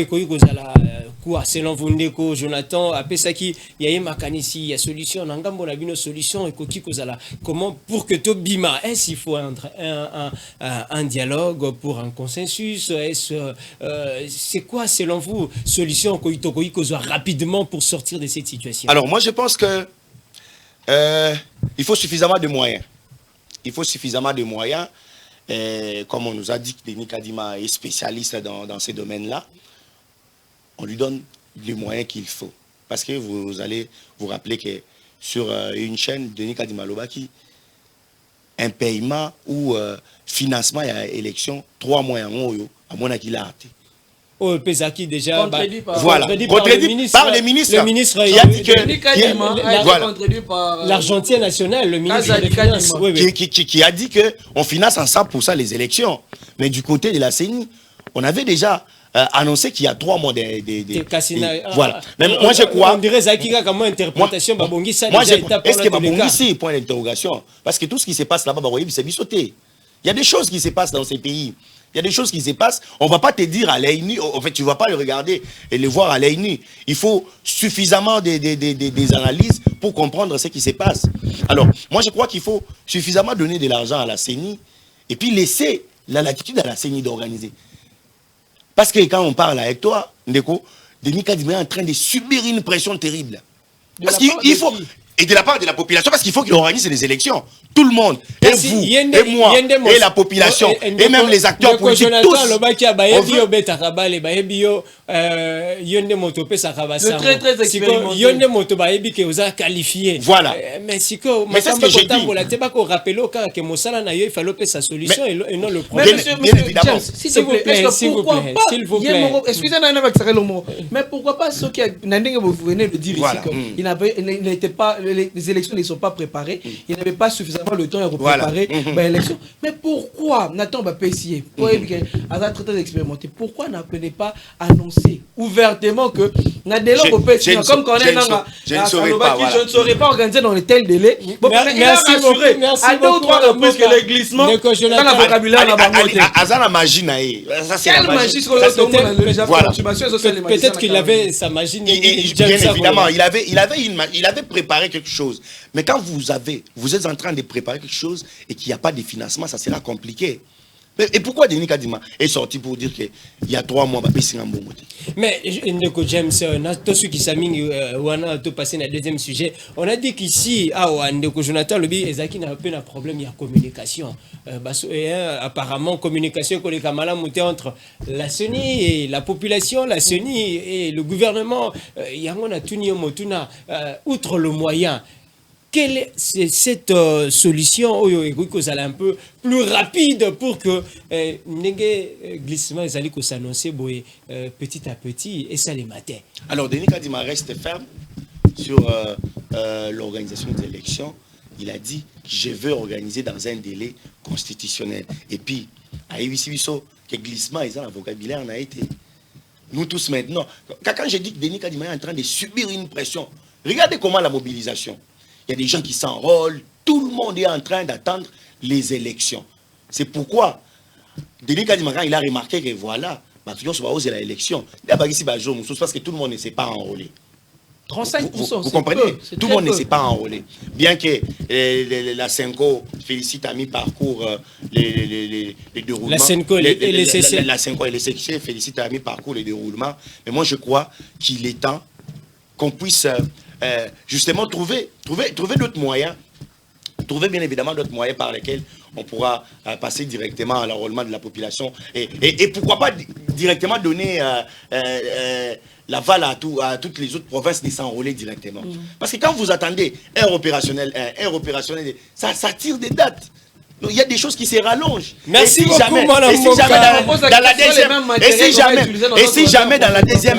quoi selon vous ndeko Jonathan apesaki il y a makanisi il y a solution nangambo na bino solution ekoki kozala comment pour que to bima est-ce il faut un dialogue pour un consensus est-ce c'est quoi selon vous solution koitokoyi kozwa rapidement pour sortir de cette situation? Alors moi je pense que il faut suffisamment de moyens. Il faut suffisamment de moyens. Comme on nous a dit que Denis Kadima est spécialiste dans ces domaines-là, on lui donne les moyens qu'il faut. Parce que vous allez vous rappeler que sur une chaîne, Denis Kadima Lobaki, un paiement ou financement à l'élection, 3 mois en haut, à mon avis, il a raté. Oh, Pesaki déjà contredit par le ministre. Le ministre qui a dit que contredit par l'Argentine nationale, le ministre des Finances, qui a dit que on finance en 100% les élections. Mais du côté de la CENI, on avait déjà annoncé qu'il y a 3 mois voilà. Mais moi je crois. On dirait Zakika comme interprétation Babongi ça déjà étape. Est-ce que Babongi c'est point d'interrogation? Parce que tout ce qui se passe là-bas, c'est biseauté. Il y a des choses qui se passent dans ces pays. Il y a des choses qui se passent. On ne va pas te dire à l'œil nu. En fait, tu ne vas pas le regarder et le voir à l'œil nu. Il faut suffisamment des analyses pour comprendre ce qui se passe. Alors, moi, je crois qu'il faut suffisamment donner de l'argent à la CENI et puis laisser la latitude à la CENI d'organiser. Parce que quand on parle avec toi, Ndeko, Denis Kadima est en train de subir une pression terrible. Parce qu'il faut... Et de la part de la population, parce qu'il faut qu'il organise les élections. Tout le monde, et vous, et moi, et la population, et même les acteurs politiques, tous. Très, très expérimenté. Voilà. Mais c'est ce que j'ai dit. Bien évidemment. S'il vous plaît. Excusez-moi, mais pourquoi pas ceux qui vous venez de dire ici que les élections ne sont pas préparées, il n'y avait pas suffisamment le temps pour préparer l'élection. Mais pourquoi Nathan Bapessier, très expérimenté, pourquoi n'appelez pas annoncer ouvertement que comme quand on est dans je ne saurais pas organiser dans les tels délais. Merci beaucoup. À 2 ou 3 reprises que les glissements, dans le vocabulaire, peut-être qu'il avait sa magie. Bien évidemment, il avait préparé quelque chose. Mais quand vous êtes en train de préparer quelque chose et qu'il n'y a pas de financement, ça sera compliqué. Et pourquoi Denis Kadima est sorti pour dire qu'il y a 3 mois, mais Ndeko James, on a passé le deuxième sujet. On a dit qu'ici, Ndeko Jonathan, il y a un problème de communication. Apparemment, communication entre la CENI et la population, la CENI et le gouvernement. Il y a outre le moyen. Quelle est cette solution un peu plus rapide pour que les glissements allaient s'annoncer petit à petit et ça les matin? Alors, Denis Kadima reste ferme sur l'organisation des élections. Il a dit je veux organiser dans un délai constitutionnel. Et puis, à Ewissibiso, que glissement, ils ont un vocabulaire, on a été. Nous tous maintenant. Quand je dis que Denis Kadima est en train de subir une pression, regardez comment la mobilisation. Il y a des gens qui s'enrôlent. Tout le monde est en train d'attendre les élections. C'est pourquoi Denis Kadima, il a remarqué que voilà, on va oser l'élection. Il y a ici parce que tout le monde ne s'est pas enrôlé. 35%. Vous comprenez? Tout le monde ne s'est pas enrôlé. Bien que la Senko félicite à mi-parcours les déroulements. La Senko et les CC. La Senko et les CC félicitent à mi-parcours les déroulements. Mais moi, je crois qu'il est temps qu'on puisse justement trouver d'autres moyens. Trouver bien évidemment d'autres moyens par lesquels on pourra passer directement à l'enrôlement de la population et pourquoi pas directement donner l'aval à toutes les autres provinces de s'enrôler directement. Parce que quand vous attendez un opérationnel, ça tire des dates. Donc, il y a des choses qui se rallongent. Merci beaucoup, dans la deuxième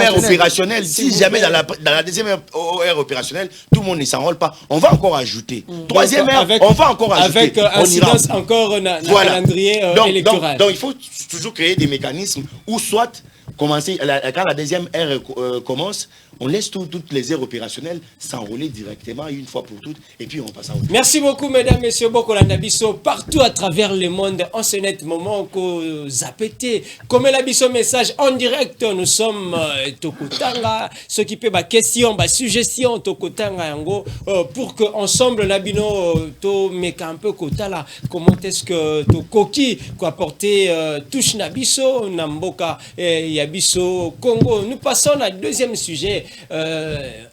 ère opérationnelle, si jamais dans la deuxième ère opérationnelle, tout le monde ne s'enrôle pas, on va encore ajouter. Troisième ère, on va encore ajouter. Avec incidence encore un calendrier électoral. Donc, il faut toujours créer des mécanismes où soit commencer, quand la deuxième ère commence, on laisse toutes les aires opérationnelles s'enrôler directement une fois pour toutes et puis on passe à autre. Merci beaucoup, mesdames, messieurs. Bokolanda Bisso, partout à travers le monde, en ce net moment que zapété. Comme la Bisso message en direct, nous sommes Tokotanga. Ce qui peut question, suggestion, Tokotanga yango, pour que ensemble, Nabino, to meka un peu kotala. Comment est-ce que to koki, quoi apporter touche Nabiso, Namboka, Yabiso, Congo. Nous passons à deuxième sujet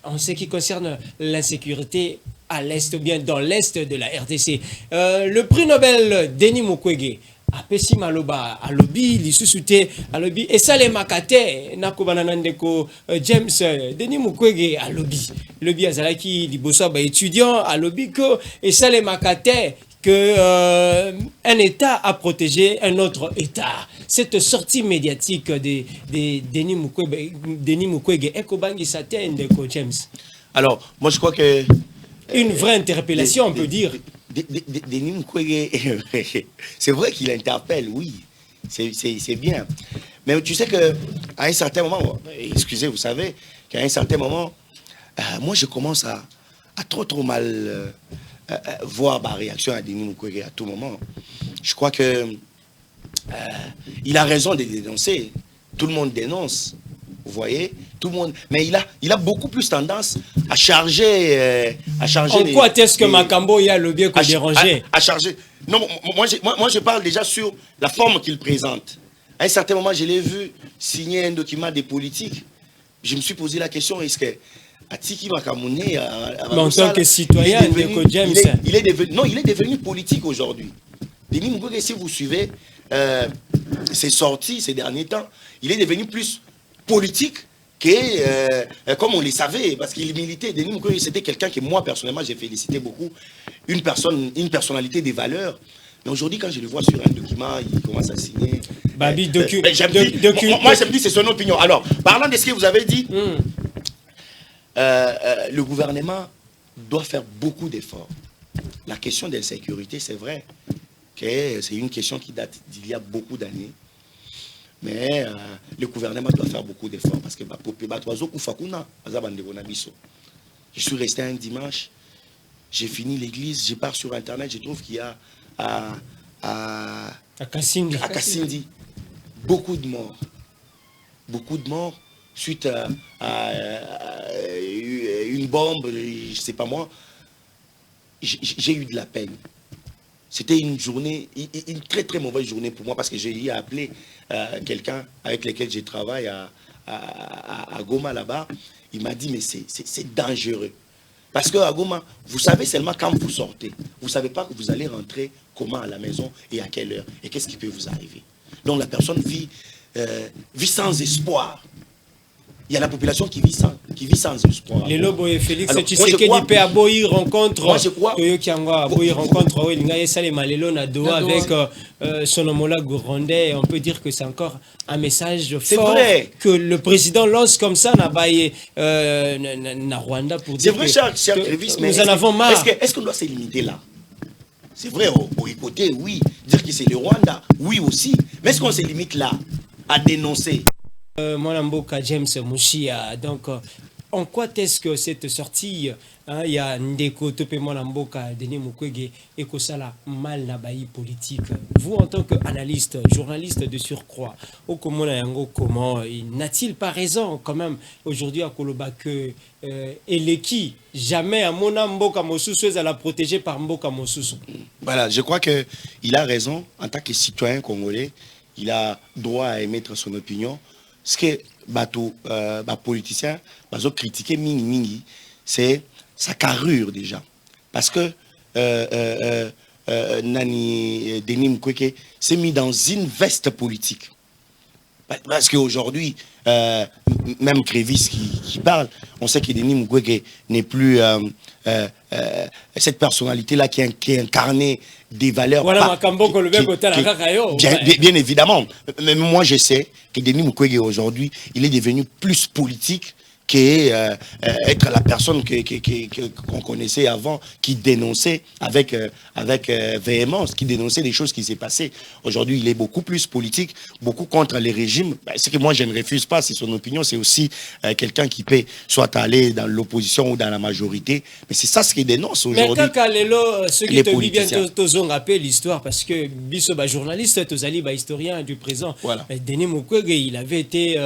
en ce qui concerne l'insécurité à l'est ou bien dans l'est de la RDC. Le prix Nobel Denis Mukwege apesi maloba alobi lisusute alobi esale makate nakobana nandeko James Denis Mukwege alobi lobi azalaki liboso ba étudiant alobi ko esale makate que un État a protégé un autre État. Cette sortie médiatique de Denis Mukwege, Ekobangi Saten de James. Alors, moi je crois que... Une vraie interpellation, on peut dire. Denis Mukwege, c'est vrai qu'il interpelle, oui, c'est bien. Mais tu sais qu'à un certain moment, excusez, vous savez, qu'à un certain moment, moi je commence à trop mal... voir ma réaction à Denis Mukwege à tout moment. Je crois que il a raison de dénoncer. Tout le monde dénonce, vous voyez, tout le monde. Mais il a beaucoup plus tendance à charger. En quoi est-ce que Makambo y a le bien dérangé à charger. Non, moi je parle déjà sur la forme qu'il présente. À un certain moment, je l'ai vu signer un document des politiques. Je me suis posé la question, est-ce que Atiki Makamune, en tant que citoyen, il est devenu politique aujourd'hui. Denis Mukwege, si vous suivez ses sorties ces derniers temps, il est devenu plus politique que, comme on le savait, parce qu'il militait. Denis Mukwege, c'était quelqu'un que moi, personnellement, j'ai félicité beaucoup. Une personnalité des valeurs. Mais aujourd'hui, quand je le vois sur un document, il commence à signer. Moi, je me dis, c'est son opinion. Alors, parlant de ce que vous avez dit, le gouvernement doit faire beaucoup d'efforts. La question de la sécurité, c'est vrai que c'est une question qui date d'il y a beaucoup d'années. Mais le gouvernement doit faire beaucoup d'efforts parce que je suis resté un dimanche, j'ai fini l'église, je pars sur Internet, je trouve qu'il y a à Kassindi beaucoup de morts. Beaucoup de morts suite à une bombe, je ne sais pas moi. J'ai eu de la peine. C'était une journée, une très très mauvaise journée pour moi parce que j'ai eu à appeler quelqu'un avec lequel je travaille à Goma là-bas. Il m'a dit mais c'est dangereux. Parce qu'à Goma, vous savez seulement quand vous sortez. Vous ne savez pas que vous allez rentrer comment à la maison et à quelle heure. Et qu'est-ce qui peut vous arriver. Donc la personne vit sans espoir. Il y a la population qui vit sans espoir. Les lobos et Félix, tu sais que du père Aboyi rencontre. Moi je crois. Aboyi rencontre avec son homologue rwandais. On peut dire que c'est encore un message fort que le président lance comme ça na Rwanda pour dire. C'est vrai, cher Crévis, mais nous en avons marre. Est-ce qu'on doit se limiter là? C'est vrai, au côté, oui. Dire que c'est le Rwanda, oui aussi. Mais est-ce qu'on se limite là à dénoncer? Mwanamboka James Mushia, donc en quoi est-ce que cette sortie, il y a Ndeko Tope Mwanamboka Denis Mukwege et Kosala mal nabaï politique, vous en tant qu'analyste, journaliste de surcroît, comment n'a-t-il pas raison quand même aujourd'hui à Koloba que Eleki jamais à Mwanamboka Mosusu à la protéger par Mboka Mosusu? Voilà, je crois qu'il a raison en tant que citoyen congolais, il a droit à émettre son opinion. Ce que les politiciens ont critiqué Mingi, c'est sa carrure déjà. Parce que Denis Mukwege s'est mis dans une veste politique. Parce qu'aujourd'hui, même Crévis qui parle, on sait que Denis Mukwege n'est plus cette personnalité-là qui est incarnée des valeurs. Voilà, bien évidemment. Mais moi, je sais que Denis Mukwege aujourd'hui, il est devenu plus politique être la personne qu'on connaissait avant, qui dénonçait avec véhémence, qui dénonçait les choses qui s'est passées. Aujourd'hui, il est beaucoup plus politique, beaucoup contre les régimes. Ce que moi, je ne refuse pas, c'est son opinion. C'est aussi quelqu'un qui peut soit aller dans l'opposition ou dans la majorité. Mais c'est ça ce qu'il dénonce aujourd'hui. Mais quand ceux qui te vivent, ils ont rappelé l'histoire, parce que Bisso, journaliste, Tozali, historien du présent. Voilà. Denis Mukwege, il avait été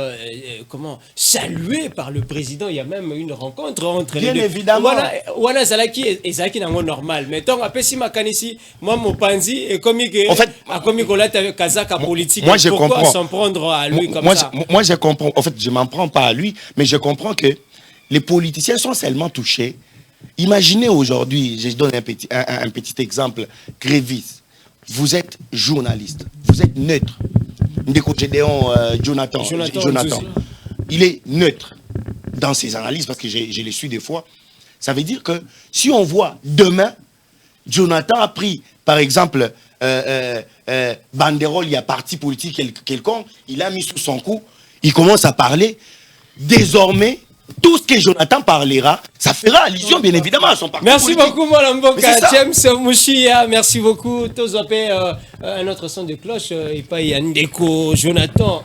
salué par le président. Il y a même une rencontre entre bien les deux. Évidemment. Voilà, Zalaki et Zalaki n'ont normal. Mais tant après si Makanisi, moi mon panzi et comme en fait, comme avec Kazaka politique. Moi je pourquoi comprends. s'en prendre à lui comme ça? Moi je comprends. En fait, je m'en prends pas à lui, mais je comprends que les politiciens sont seulement touchés. Imaginez aujourd'hui, je donne un petit exemple, Grévis. Vous êtes journaliste, vous êtes neutre. Jonathan. Il est neutre dans ses analyses parce que je les suis des fois. Ça veut dire que si on voit demain, Jonathan a pris, par exemple, banderole, il y a parti politique quelconque, il a mis sous son cou, il commence à parler. Désormais, tout ce que Jonathan parlera, ça fera allusion bien évidemment à son parti politique. Merci beaucoup, Mboka. James Mouchia, merci beaucoup. Un autre son de cloche, et pas Yandeko, Jonathan,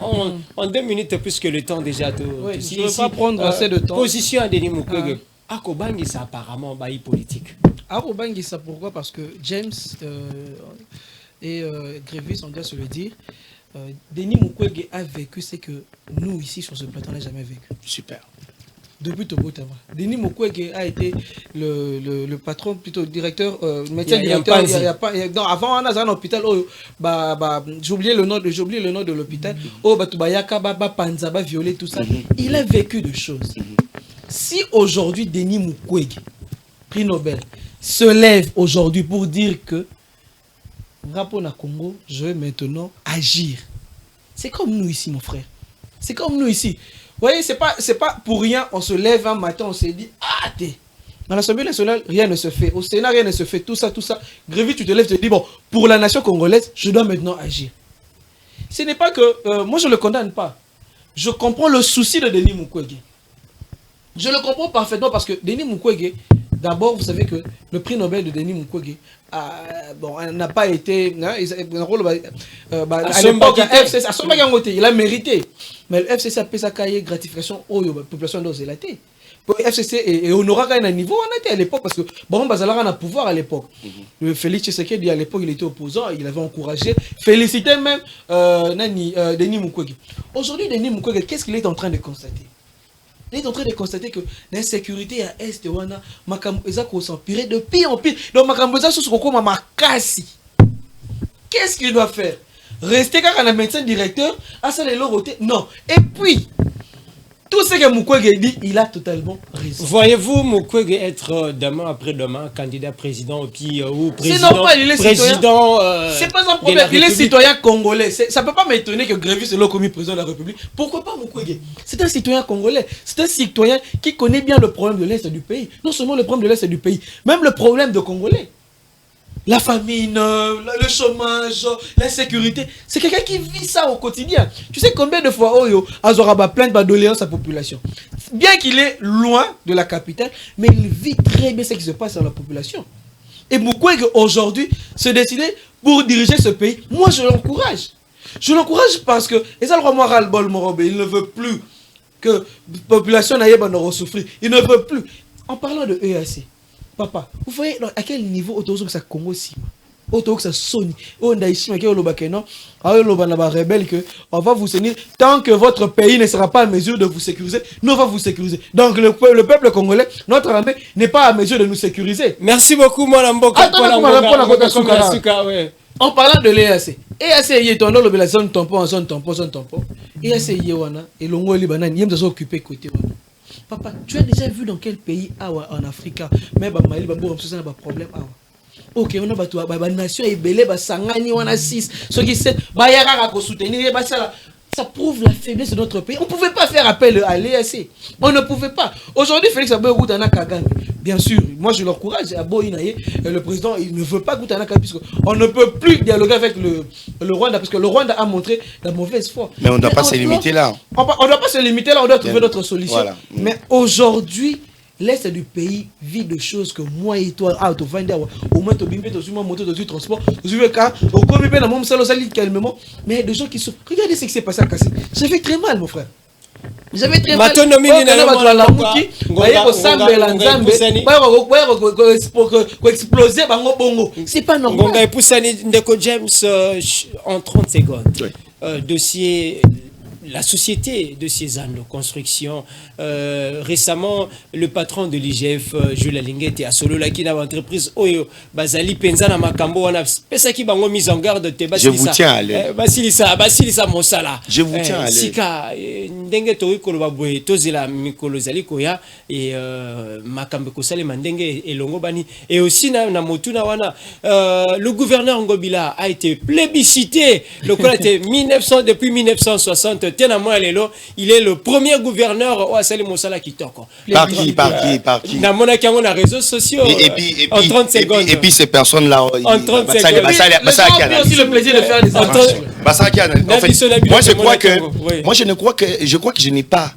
en 2 minutes, puisque le temps déjà tout. Oui, je ne veux pas prendre assez de temps. Position à Denis Mukwege. Akobangi, ça apparemment bail politique. Akobangi, ça pourquoi? Parce que James et Grévis, on doit se le dire, Denis Mukwege a vécu ce que nous, ici, sur ce plateau, on n'a jamais vécu. Super. Depuis Tobotama. Denis Mukwege a été le patron, plutôt directeur, médecin directeur. Non, avant, on a un hôpital. J'ai oublié le nom de l'hôpital. Batubayaka, Panzaba, violé, tout ça. Il a vécu de choses. Si aujourd'hui, Denis Mukwege, prix Nobel, se lève aujourd'hui pour dire que rapport na Congo, je vais maintenant agir. C'est comme nous ici, mon frère. C'est comme nous ici. Vous voyez, c'est pas pour rien, on se lève un matin, on se dit, ah, dans l'Assemblée nationale, rien ne se fait. Au Sénat, rien ne se fait. Tout ça. Grévy, tu te lèves, tu te dis, bon, pour la nation congolaise, je dois maintenant agir. Ce n'est pas que, moi je ne le condamne pas. Je comprends le souci de Denis Mukwege. Je le comprends parfaitement parce que Denis Mukwege, d'abord, vous savez que le prix Nobel de Denis Mukwege n'a pas été... à l'époque, il a mérité. Mais le FCC a fait sa carrière gratification aux populations d'Ozelate. Le FCC est honoré à un niveau, on était à l'époque, parce que Baron Bazalara a pouvoir à l'époque. Félix Tshisekedi, à l'époque, il était opposant, il avait encouragé, félicité même Denis Mukwege. Aujourd'hui, Denis Mukwege, qu'est-ce qu'il est en train de constater? Il est en train de constater que l'insécurité à Est et Wana, Makamboza s'empirer de pire en pire. Donc Makamboza se comme Makasi. Qu'est-ce qu'il doit faire? Rester quand un médecin directeur à ça les lorotés? Non. Et puis, tout ce que Mukwege dit, il a totalement raison. Voyez-vous Mukwege être demain après-demain candidat président ou président? C'est normal, il est président. C'est pas un problème, il est citoyen congolais. Ça ne peut pas m'étonner que Grévy soit commis président de la République. Pourquoi pas Mukwege? C'est un citoyen congolais. C'est un citoyen qui connaît bien le problème de l'Est du pays. Non seulement le problème de l'Est du pays, même le problème de Congolais. La famine, le chômage, l'insécurité. C'est quelqu'un qui vit ça au quotidien. Tu sais combien de fois Oyo Azoraba plein de doléances à la population. Bien qu'il est loin de la capitale, mais il vit très bien ce qui se passe dans la population. Et Mukwege aujourd'hui se décider pour diriger ce pays. Moi je l'encourage. Je l'encourage parce que il ne veut plus que la population n'aille pas souffrir. Il ne veut plus. En parlant de EAC. Papa, vous voyez à quel niveau autour que ça Congo Sima, autour que ça sonne, on a ici mais on rebelle que on va vous soutenir tant que votre pays ne sera pas en mesure de vous sécuriser, nous on va vous sécuriser. Donc le peuple congolais, notre armée n'est pas à mesure de nous sécuriser. Merci beaucoup Mboka. En parlant de l'EAC, EAC est en la zone tampon, zone tampon. EAC est et l'ongo libanais, il est occupé côté. Papa, tu as déjà vu dans quel pays en Afrique, mais Mali, il y a un problème. Ok, on a une nation et belé, Sangani, on a 6. Ceux qui savent, soutenir, ça prouve la faiblesse de notre pays. On ne pouvait pas faire appel à l'EAC. On ne pouvait pas. Aujourd'hui, Félix Aboué Routana Kagame. bien sûr, moi je l'encourage à Boïnaïe. Le président, il ne veut pas goûter à Naka, puisqu'on ne peut plus dialoguer avec le Rwanda, parce que le Rwanda a montré la mauvaise foi. Mais on ne doit pas se limiter là. On ne doit pas se limiter là, on doit trouver d'autres solutions. Voilà. Mais aujourd'hui, l'Est du pays vit de choses que moi et toi, au moins, tu as moto, tu as transport, tu as car, calmement. Mais des gens qui sont. Regardez ce qui s'est passé à Kassi. Ça fait très mal, mon frère. J'avais très mal. C'est pas normal. James en 30 secondes. Dossier. La société de Cézanne de construction. Récemment, le patron de l'IGF, Jules Alinguet, a solo la kina entreprise Oyo Bazali Penzana Makambo wana pesa ki bango mise en garde te je vous tiens à l'aise. Basilisa Mosala. Je vous tiens à l'aise. Sika ndenge to ikolo boye tozela mikolo zali koya et makambe ko sale mandenge elongo bani et aussi na motuna wana le gouverneur Ngobila a été plébiscité le quoi était 1900 depuis 1960. Il est le premier gouverneur au Asali Mosala qui toque. Par qui Dans mon account, on a réseaux sociaux. En 30 secondes. Et puis ces personnes-là, en 30 secondes. Aussi le plaisir de faire des moi je crois que je n'ai pas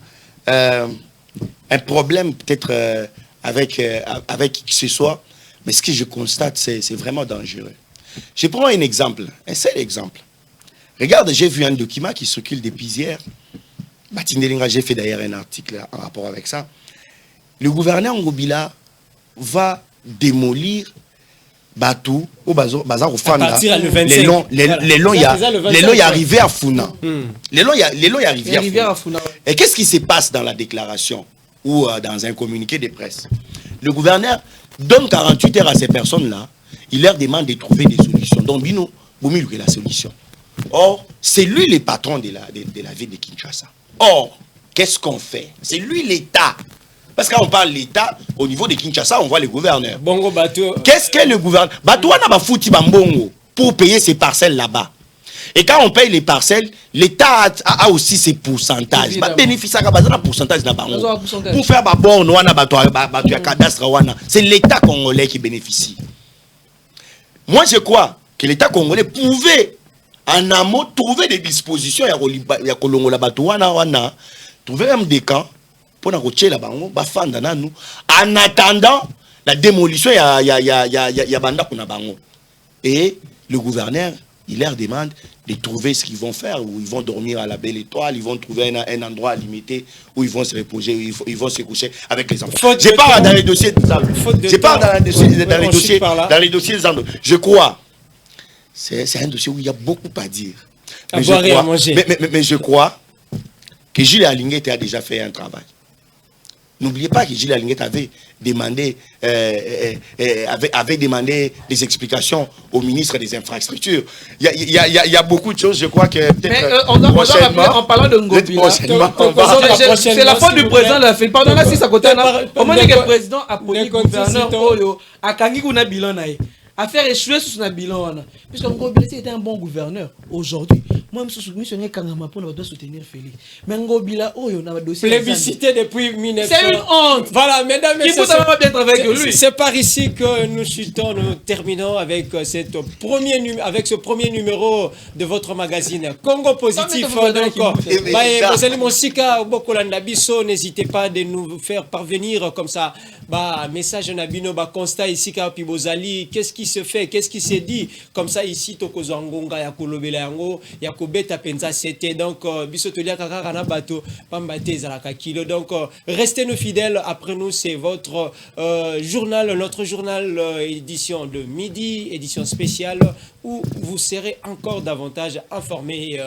un problème peut-être avec qui que ce soit, mais ce que je constate, c'est vraiment dangereux. Je prends un exemple, un seul exemple. Regarde, j'ai vu un document qui circule depuis hier. Batindelinga, j'ai fait d'ailleurs un article en rapport avec ça. Le gouverneur Ngobila va démolir Batou au Bazar au Fanda. Les longs, il y a arrivé à Funa. Les longs, il y a arrivé à Funa. Et qu'est-ce qui se passe dans la déclaration ou dans un communiqué de presse? Le gouverneur donne 48 heures à ces personnes-là. Il leur demande de trouver des solutions. Donc, Bino, Boumil, la solution. Or, c'est lui le patron de la ville de Kinshasa. Or, qu'est-ce qu'on fait? C'est lui l'État. Parce que quand on parle l'État, au niveau de Kinshasa, on voit le gouverneur. Bongo Bato. Qu'est-ce que le gouverneur? Bato n'a pas foutu Bambongo pour payer ses parcelles là-bas. Et quand on paye les parcelles, l'État a aussi ses pourcentages. Il bénéficie de pourcentage pour faire c'est l'État congolais qui bénéficie. Moi, je crois que l'État congolais pouvait en amont trouver des dispositions trouver même des camps pour en attendant la démolition et le gouverneur il leur demande de trouver ce qu'ils vont faire, où ils vont dormir à la Belle Étoile, ils vont trouver un endroit limité où ils vont se reposer, où ils vont se coucher avec les enfants. Je parle dans les dossiers je parle dans les dossiers des enfants. Je crois c'est un dossier où il y a beaucoup à dire. Mais je crois que Jules Alinguet a déjà fait un travail. N'oubliez pas que Jules Alinguet avait demandé des explications au ministre des Infrastructures. Il y a beaucoup de choses, je crois que en parlant de Ngobila, c'est la faute du président de la Fédération. Pardon, là, si ça côté, au moment que le président a pris le gouverneur Oyo, à Kangi Kuna Bilan, à faire échouer sur son bilan. Puisque Ngobila était un bon gouverneur aujourd'hui. Moi, je suis missionnaire Kangama pour soutenir Félix. Mais Ngobila, oh, il y a un dossier. Plébiscité depuis 1900. C'est une honte. Voilà, mesdames et messieurs. Il faut savoir bien travailler avec lui. C'est par ici que nous chutons, nous terminons avec, ce premier numéro de votre magazine Congo Positif. N'hésitez pas de nous faire parvenir comme ça. Message Nabino, constat ici, qu'est-ce qui se fait, qu'est-ce qui s'est dit, comme ça ici, Tokozangonga, Yakolobela Yango, Yakobeta Penza, c'était donc, Bisotolia Kakana Bato, Pambate Zalaka Kilo. Donc, restez nous fidèles. Après nous, c'est votre journal, notre journal édition de midi, édition spéciale, où vous serez encore davantage informés.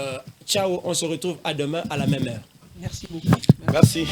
Ciao, on se retrouve à demain à la même heure. Merci beaucoup. Merci.